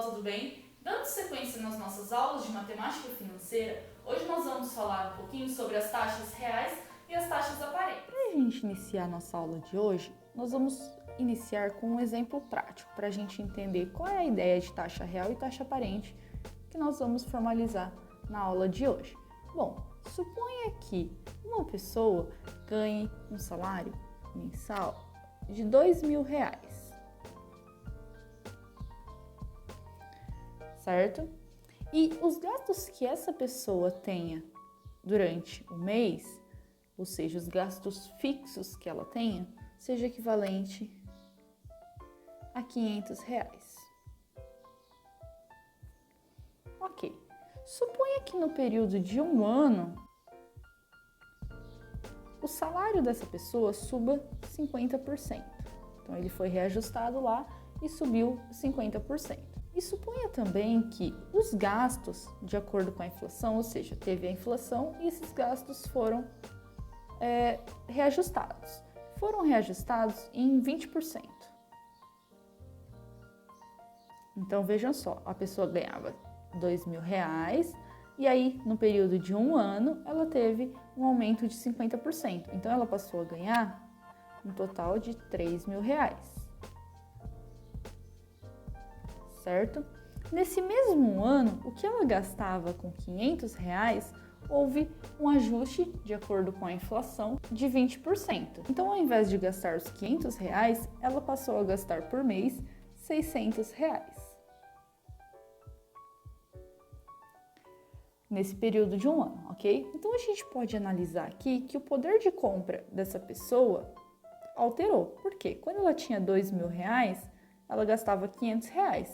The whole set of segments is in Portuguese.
tudo bem? Dando sequência nas nossas aulas de matemática financeira, hoje nós vamos falar um pouquinho sobre as taxas reais e as taxas aparentes. Para a gente iniciar a nossa aula de hoje, nós vamos iniciar com um exemplo prático para a gente entender qual é a ideia de taxa real e taxa aparente que nós vamos formalizar na aula de hoje. Bom, suponha que uma pessoa ganhe um salário mensal de R$2.000, certo? E os gastos que essa pessoa tenha durante o mês, ou seja, os gastos fixos que ela tenha, seja equivalente a R$500. Ok. Suponha que no período de um ano, o salário dessa pessoa suba 50%. Então, ele foi reajustado lá e subiu 50%. E suponha também que os gastos, de acordo com a inflação, ou seja, teve a inflação e esses gastos foram reajustados. Foram reajustados em 20%. Então, vejam só, a pessoa ganhava R$2.000 e aí, no período de um ano, ela teve um aumento de 50%. Então, ela passou a ganhar um total de R$3.000. Certo? Nesse mesmo ano, o que ela gastava com R$500, houve um ajuste, de acordo com a inflação, de 20%. Então, ao invés de gastar os R$500, ela passou a gastar por mês R$600. Nesse período de um ano, ok? Então, a gente pode analisar aqui que o poder de compra dessa pessoa alterou. Por quê? Quando ela tinha R$2.000, ela gastava R$500.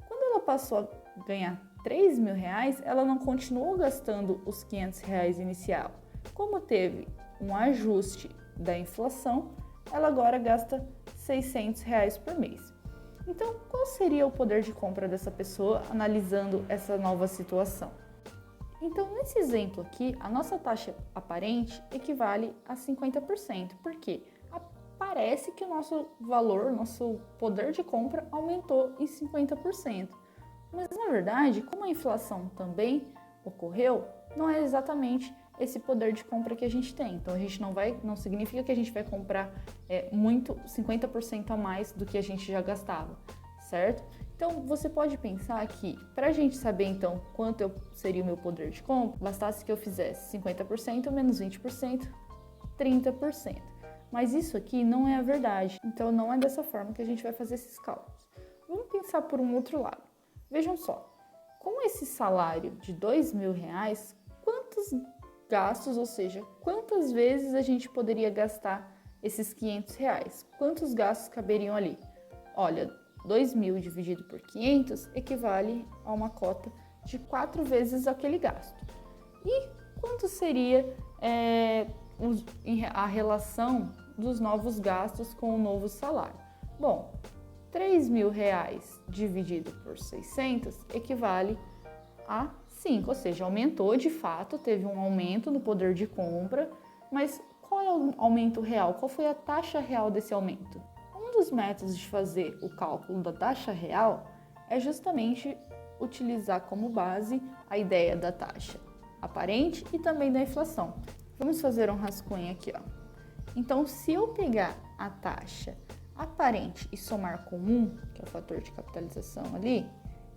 Quando ela passou a ganhar R$3.000, ela não continuou gastando os R$500 inicial. Como teve um ajuste da inflação, ela agora gasta R$600 por mês. Então, qual seria o poder de compra dessa pessoa analisando essa nova situação? Então, nesse exemplo aqui, a nossa taxa aparente equivale a 50%. Por quê? Parece que o nosso valor, nosso poder de compra aumentou em 50%. Mas, na verdade, como a inflação também ocorreu, não é exatamente esse poder de compra que a gente tem. Então, não significa que a gente vai comprar 50% a mais do que a gente já gastava, certo? Então, você pode pensar que, para a gente saber, então, quanto seria o meu poder de compra, bastasse que eu fizesse 50% menos 20%, 30%. Mas isso aqui não é a verdade, então não é dessa forma que a gente vai fazer esses cálculos. Vamos pensar por um outro lado. Vejam só, com esse salário de R$2.000, quantos gastos, ou seja, quantas vezes a gente poderia gastar esses R$500? Quantos gastos caberiam ali? Olha, 2.000 dividido por 500 equivale a uma cota de 4 vezes aquele gasto. E quanto seria a relação dos novos gastos com o novo salário? Bom, R$3.000 dividido por 600 equivale a 5, ou seja, aumentou de fato, teve um aumento no poder de compra, mas qual é o aumento real? Qual foi a taxa real desse aumento? Um dos métodos de fazer o cálculo da taxa real é justamente utilizar como base a ideia da taxa aparente e também da inflação. Vamos fazer um rascunho aqui, ó. Então, se eu pegar a taxa aparente e somar com 1, que é o fator de capitalização ali,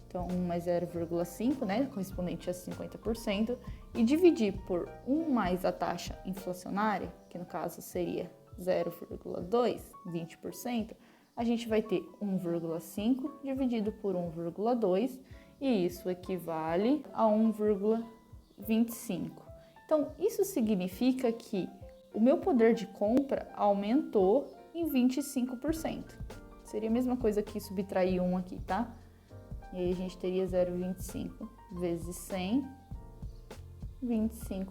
então 1 mais 0,5, né, correspondente a 50%, e dividir por 1 mais a taxa inflacionária, que no caso seria 0,2, 20%, a gente vai ter 1,5 dividido por 1,2 e isso equivale a 1,25. Então, isso significa que o meu poder de compra aumentou em 25%. Seria a mesma coisa que subtrair 1 aqui, tá? E aí a gente teria 0,25 vezes 100, 25%.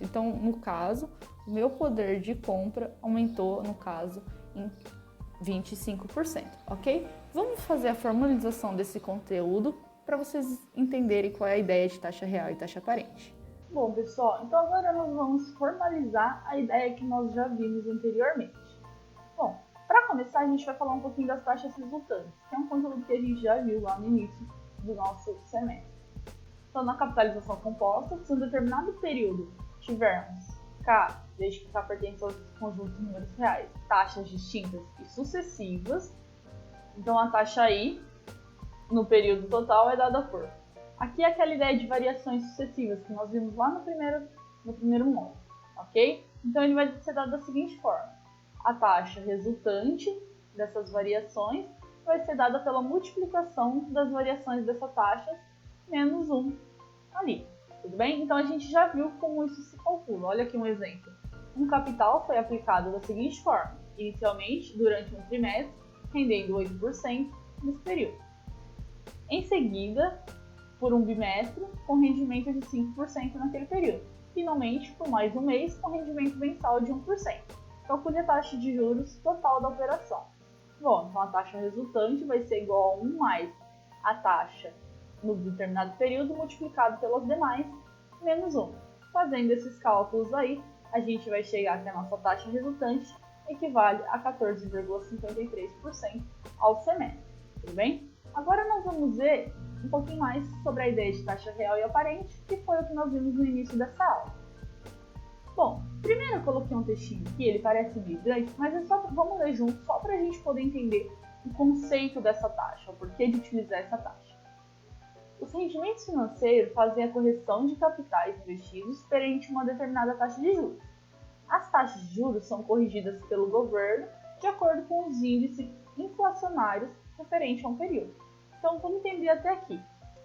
Então, no caso, o meu poder de compra aumentou, no caso, em 25%, ok? Vamos fazer a formalização desse conteúdo para vocês entenderem qual é a ideia de taxa real e taxa aparente. Bom, pessoal, então agora nós vamos formalizar a ideia que nós já vimos anteriormente. Bom, Para começar, a gente vai falar um pouquinho das taxas resultantes, que é um conteúdo que a gente já viu lá no início do nosso semestre. Então, na capitalização composta, se um determinado período tivermos K, desde que K pertence aos conjuntos de números reais, taxas distintas e sucessivas, então a taxa I no período total é dada por. Aqui é aquela ideia de variações sucessivas que nós vimos lá no primeiro módulo, ok? Então ele vai ser dado da seguinte forma: a taxa resultante dessas variações vai ser dada pela multiplicação das variações dessa taxa menos 1 ali, tudo bem? Então a gente já viu como isso se calcula. Olha aqui um exemplo. Um capital foi aplicado da seguinte forma: inicialmente, durante um trimestre, rendendo 8% nesse período. Em seguida, por um bimestre, com rendimento de 5% naquele período. Finalmente, por mais um mês, com rendimento mensal de 1%. Calcule a taxa de juros total da operação. Bom, então a taxa resultante vai ser igual a 1 mais a taxa no determinado período multiplicado pelas demais, menos 1. Fazendo esses cálculos aí, a gente vai chegar que a nossa taxa resultante equivale a 14,53% ao semestre, tudo bem? Agora nós vamos ver um pouquinho mais sobre a ideia de taxa real e aparente, que foi o que nós vimos no início dessa aula. Bom, primeiro eu coloquei um textinho aqui, ele parece meio grande, mas vamos ler junto só para a gente poder entender o conceito dessa taxa, o porquê de utilizar essa taxa. Os rendimentos financeiros fazem a correção de capitais investidos perante uma determinada taxa de juros. As taxas de juros são corrigidas pelo governo de acordo com os índices inflacionários referentes a um período. Então, vamos entender até aqui.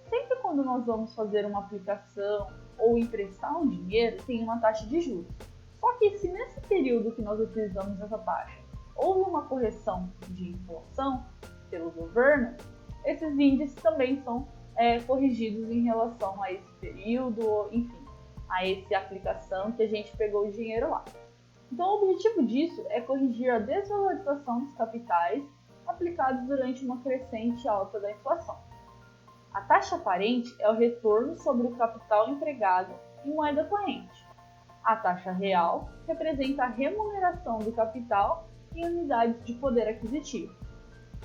Sempre quando nós vamos fazer uma aplicação ou emprestar um dinheiro, tem uma taxa de juros. Só que se nesse período que nós utilizamos essa taxa houve uma correção de inflação pelo governo, esses índices também são corrigidos em relação a esse período, enfim, a essa aplicação que a gente pegou o dinheiro lá. Então, o objetivo disso é corrigir a desvalorização dos capitais aplicados durante uma crescente alta da inflação. A taxa aparente é o retorno sobre o capital empregado em moeda corrente. A taxa real representa a remuneração do capital em unidades de poder aquisitivo.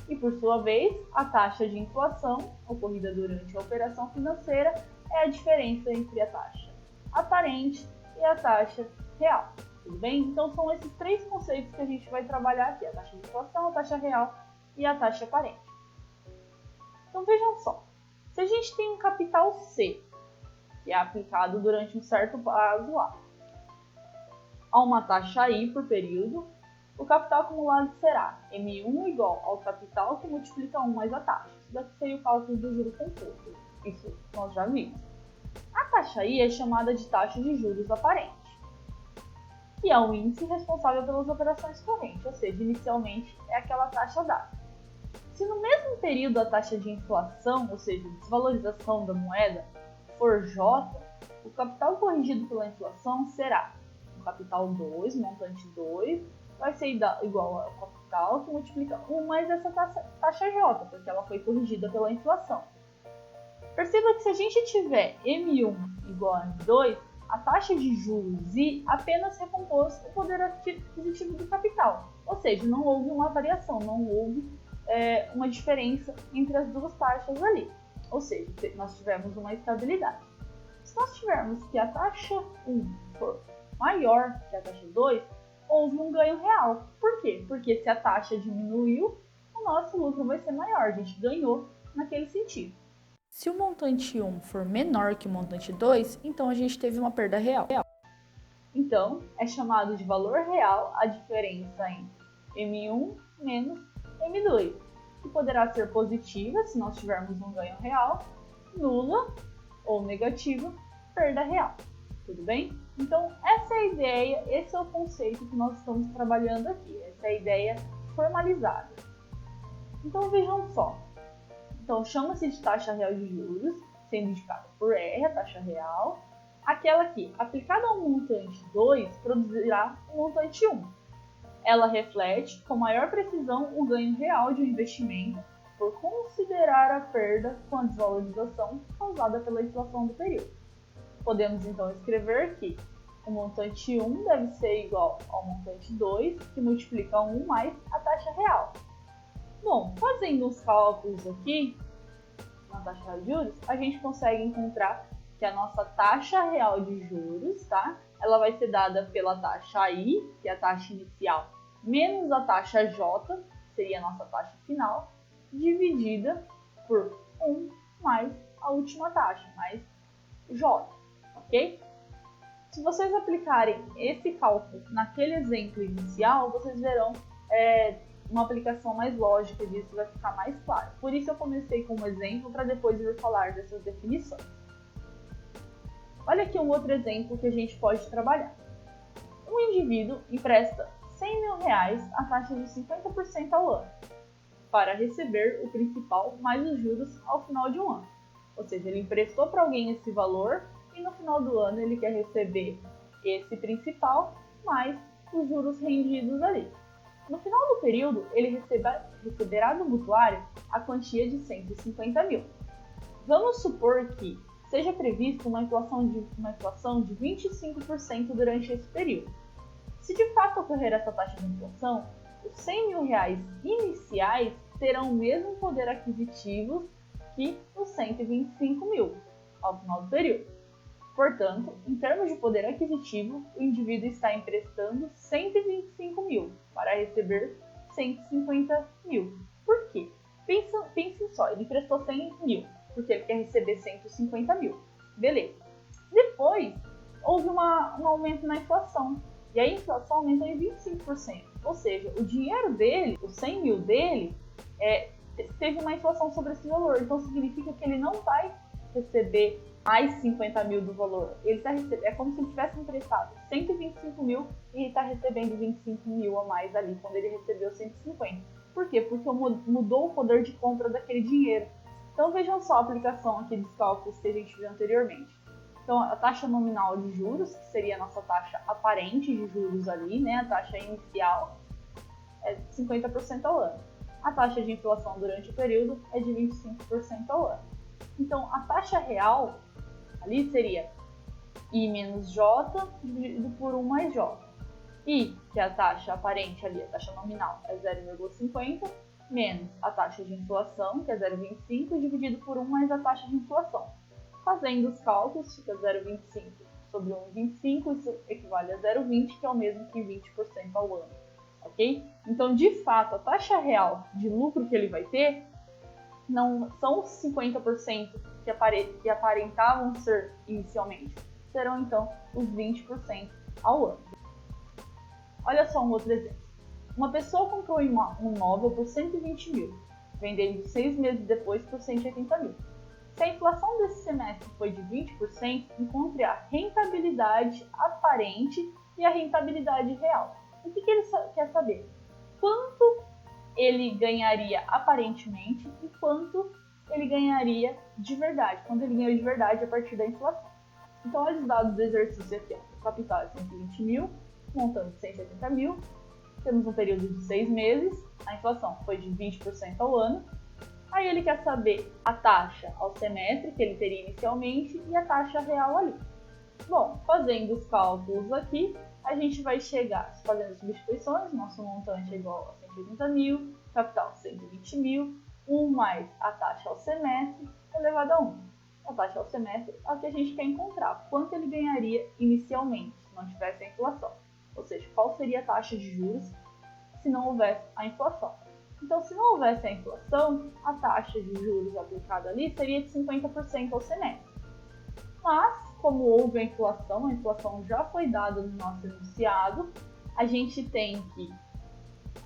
E, por sua vez, a taxa de inflação, ocorrida durante a operação financeira, é a diferença entre a taxa aparente e a taxa real. Tudo bem? Então, são esses três conceitos que a gente vai trabalhar aqui: a taxa de inflação, a taxa real e a taxa aparente. Então, vejam só. Se a gente tem um capital C, que é aplicado durante um certo prazo lá, a uma taxa I por período, o capital acumulado será M1 igual ao capital que multiplica 1 mais a taxa. Isso daqui seria o cálculo do juro composto. Isso nós já vimos. A taxa I é chamada de taxa de juros aparente, que é o índice responsável pelas operações correntes, ou seja, inicialmente é aquela taxa dada. Se no mesmo período a taxa de inflação, ou seja, desvalorização da moeda, for J, o capital corrigido pela inflação será o capital 2, montante 2, vai ser igual ao capital que multiplica 1 mais essa taxa J, porque ela foi corrigida pela inflação. Perceba que se a gente tiver M1 igual a M2, a taxa de juros I apenas recompôs o poder aquisitivo do capital, ou seja, não houve uma variação, não houve uma diferença entre as duas taxas ali, ou seja, nós tivemos uma estabilidade. Se nós tivermos que a taxa 1 for maior que a taxa 2, houve um ganho real. Por quê? Porque se a taxa diminuiu, o nosso lucro vai ser maior, a gente ganhou naquele sentido. Se o montante 1 for menor que o montante 2, então a gente teve uma perda real. Então, é chamado de valor real a diferença entre M1 menos M2, que poderá ser positiva se nós tivermos um ganho real, nula ou negativa, perda real. Tudo bem? Então, essa é a ideia, esse é o conceito que nós estamos trabalhando aqui, essa é a ideia formalizada. Então, vejam só. Então, chama-se de taxa real de juros, sendo indicada por R, a taxa real. Aquela que, aplicada ao montante 2, produzirá o montante 1. Ela reflete com maior precisão o ganho real de um investimento por considerar a perda com a desvalorização causada pela inflação do período. Podemos então escrever que o montante 1 deve ser igual ao montante 2, que multiplica 1 mais a taxa real. Bom, fazendo os cálculos aqui, na taxa real de juros, a gente consegue encontrar que a nossa taxa real de juros, tá? Ela vai ser dada pela taxa I, que é a taxa inicial, menos a taxa J, que seria a nossa taxa final, dividida por 1 mais a última taxa, mais J, ok? Se vocês aplicarem esse cálculo naquele exemplo inicial, vocês verão uma aplicação mais lógica disso, vai ficar mais claro. Por isso eu comecei com um exemplo para depois ir falar dessas definições. Olha aqui um outro exemplo que a gente pode trabalhar. Um indivíduo empresta R$100.000 a taxa de 50% ao ano, para receber o principal mais os juros ao final de um ano. Ou seja, ele emprestou para alguém esse valor e no final do ano ele quer receber esse principal mais os juros rendidos ali. No final do período, ele receberá do mutuário a quantia de R$150.000. Vamos supor que seja prevista uma inflação de 25% durante esse período. Se de fato ocorrer essa taxa de inflação, os R$100.000 iniciais terão o mesmo poder aquisitivo que os R$125.000 ao final do período. Portanto, em termos de poder aquisitivo, o indivíduo está emprestando R$125.000 para receber R$150.000. Por quê? Pensem só, ele emprestou R$100.000 porque ele quer receber R$150.000. Beleza. Depois, houve um aumento na inflação. E a inflação aumentou em 25%. Ou seja, o dinheiro dele, os R$100.000 dele, teve uma inflação sobre esse valor. Então, significa que ele não vai receber mais 50.000 do valor. Ele tá é como se ele tivesse emprestado 125.000 e está recebendo 25.000 a mais ali, quando ele recebeu 150. Por quê? Porque mudou o poder de compra daquele dinheiro. Então vejam só a aplicação aqui dos cálculos que a gente viu anteriormente. Então a taxa nominal de juros, que seria a nossa taxa aparente de juros ali, né? A taxa inicial é de 50% ao ano. A taxa de inflação durante o período é de 25% ao ano. Então a taxa real ali seria I menos J dividido por 1 mais J. I, que é a taxa aparente ali, a taxa nominal, é 0,50, menos a taxa de inflação, que é 0,25, dividido por 1 mais a taxa de inflação. Fazendo os cálculos, fica 0,25 sobre 1,25, isso equivale a 0,20, que é o mesmo que 20% ao ano. Ok? Então, de fato, a taxa real de lucro que ele vai ter não são os 50% que aparentavam ser inicialmente, serão então os 20% ao ano. Olha só um outro exemplo. Uma pessoa comprou um imóvel por R$120.000, vendendo 6 meses depois por R$180.000. Se a inflação desse semestre foi de 20%, encontre a rentabilidade aparente e a rentabilidade real. O que ele quer saber? Quanto ele ganharia aparentemente e quanto ele ganharia de verdade, quando ele ganhou de verdade a partir da inflação. Então, olha os dados do exercício aqui. O capital é 120.000, montante de 180.000, temos um período de 6 meses, a inflação foi de 20% ao ano. Aí ele quer saber a taxa ao semestre que ele teria inicialmente e a taxa real ali. Bom, fazendo os cálculos aqui, a gente vai chegar, fazendo as substituições, nosso montante é igual a 180.000, capital 120.000, 1 mais a taxa ao semestre elevado a 1. A taxa ao semestre é o que a gente quer encontrar, quanto ele ganharia inicialmente, se não tivesse a inflação. Ou seja, qual seria a taxa de juros se não houvesse a inflação. Então, se não houvesse a inflação, a taxa de juros aplicada ali seria de 50% ao semestre. Mas, como houve a inflação já foi dada no nosso enunciado, a gente tem que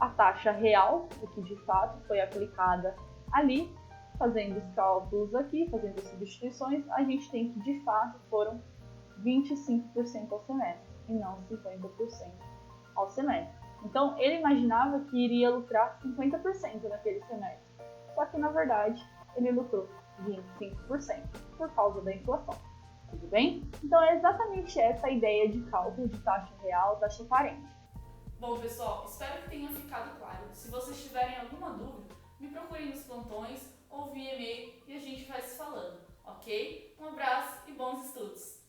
a taxa real, o que de fato foi aplicada ali, fazendo os cálculos aqui, fazendo as substituições, a gente tem que de fato foram 25% ao semestre e não 50% ao semestre. Então, ele imaginava que iria lucrar 50% naquele semestre, só que na verdade ele lucrou 25% por causa da inflação. Tudo bem? Então é exatamente essa a ideia de cálculo de taxa real, taxa aparente. Bom, pessoal, espero que tenha ficado claro. Se vocês tiverem alguma dúvida, me procurem nos plantões ou via e-mail e a gente vai se falando, ok? Um abraço e bons estudos!